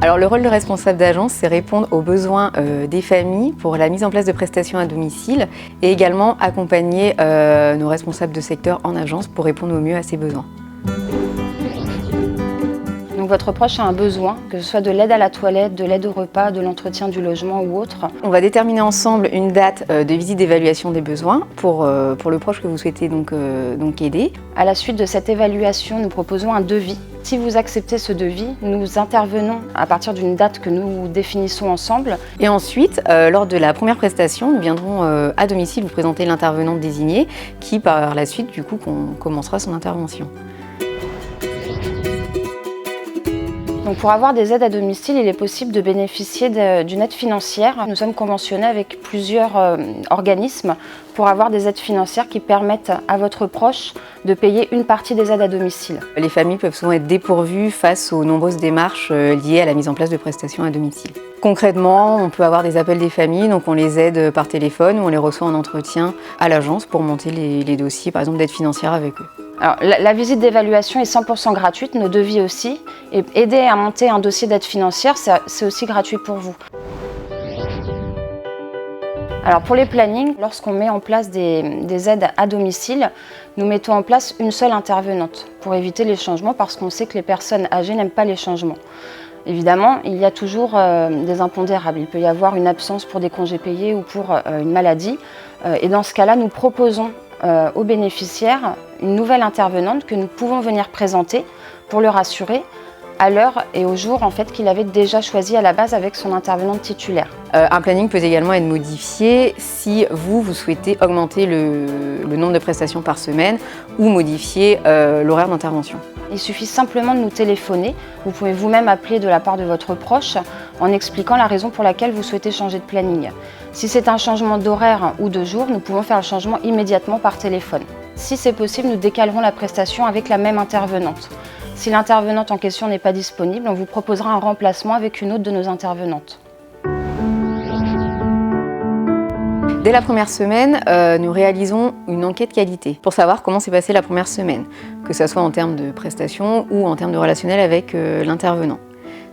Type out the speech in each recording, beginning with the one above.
Alors le rôle de responsable d'agence, c'est répondre aux besoins des familles pour la mise en place de prestations à domicile et également accompagner nos responsables de secteur en agence pour répondre au mieux à ces besoins. Donc votre proche a un besoin, que ce soit de l'aide à la toilette, de l'aide au repas, de l'entretien du logement ou autre. On va déterminer ensemble une date de visite d'évaluation des besoins pour le proche que vous souhaitez donc aider. À la suite de cette évaluation, nous proposons un devis. Si vous acceptez ce devis, nous intervenons à partir d'une date que nous définissons ensemble. Et ensuite, lors de la première prestation, nous viendrons à domicile vous présenter l'intervenante désignée qui par la suite du coup commencera son intervention. Donc pour avoir des aides à domicile, il est possible de bénéficier d'une aide financière. Nous sommes conventionnés avec plusieurs organismes pour avoir des aides financières qui permettent à votre proche de payer une partie des aides à domicile. Les familles peuvent souvent être dépourvues face aux nombreuses démarches liées à la mise en place de prestations à domicile. Concrètement, on peut avoir des appels des familles, donc on les aide par téléphone ou on les reçoit en entretien à l'agence pour monter les dossiers, par exemple d'aide financière avec eux. Alors, la visite d'évaluation est 100% gratuite, nos devis aussi. Et aider à monter un dossier d'aide financière, c'est aussi gratuit pour vous. Alors pour les plannings, lorsqu'on met en place des aides à domicile, nous mettons en place une seule intervenante pour éviter les changements parce qu'on sait que les personnes âgées n'aiment pas les changements. Évidemment, il y a toujours des impondérables. Il peut y avoir une absence pour des congés payés ou pour une maladie. Et dans ce cas-là, nous proposons aux bénéficiaires une nouvelle intervenante que nous pouvons venir présenter pour le rassurer à l'heure et au jour en fait, qu'il avait déjà choisi à la base avec son intervenante titulaire. Un planning peut également être modifié si vous souhaitez augmenter le nombre de prestations par semaine ou modifier l'horaire d'intervention. Il suffit simplement de nous téléphoner. Vous pouvez vous-même appeler de la part de votre proche en expliquant la raison pour laquelle vous souhaitez changer de planning. Si c'est un changement d'horaire ou de jour, nous pouvons faire le changement immédiatement par téléphone. Si c'est possible, nous décalerons la prestation avec la même intervenante. Si l'intervenante en question n'est pas disponible, on vous proposera un remplacement avec une autre de nos intervenantes. Dès la première semaine, nous réalisons une enquête qualité pour savoir comment s'est passée la première semaine, que ce soit en termes de prestations ou en termes de relationnel avec l'intervenant.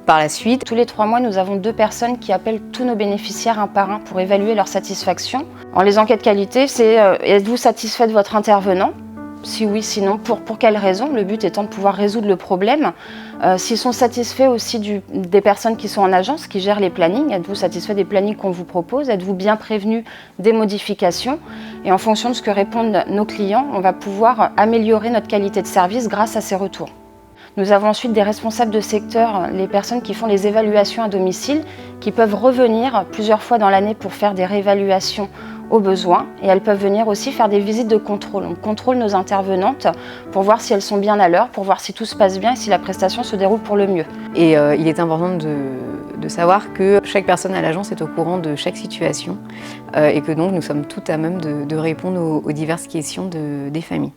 Par la suite, tous les 3 mois, nous avons 2 personnes qui appellent tous nos bénéficiaires un par un pour évaluer leur satisfaction. Les enquêtes qualité, c'est êtes-vous satisfait de votre intervenant ? Si oui, sinon, pour quelles raisons? Le but étant de pouvoir résoudre le problème. S'ils sont satisfaits aussi des personnes qui sont en agence, qui gèrent les plannings, êtes-vous satisfait des plannings qu'on vous propose? Êtes-vous bien prévenu des modifications? Et en fonction de ce que répondent nos clients, on va pouvoir améliorer notre qualité de service grâce à ces retours. Nous avons ensuite des responsables de secteur, les personnes qui font les évaluations à domicile, qui peuvent revenir plusieurs fois dans l'année pour faire des réévaluations aux besoins. Et elles peuvent venir aussi faire des visites de contrôle. On contrôle nos intervenantes pour voir si elles sont bien à l'heure, pour voir si tout se passe bien et si la prestation se déroule pour le mieux. Et il est important de savoir que chaque personne à l'agence est au courant de chaque situation et que donc nous sommes toutes à même de répondre aux diverses questions des familles.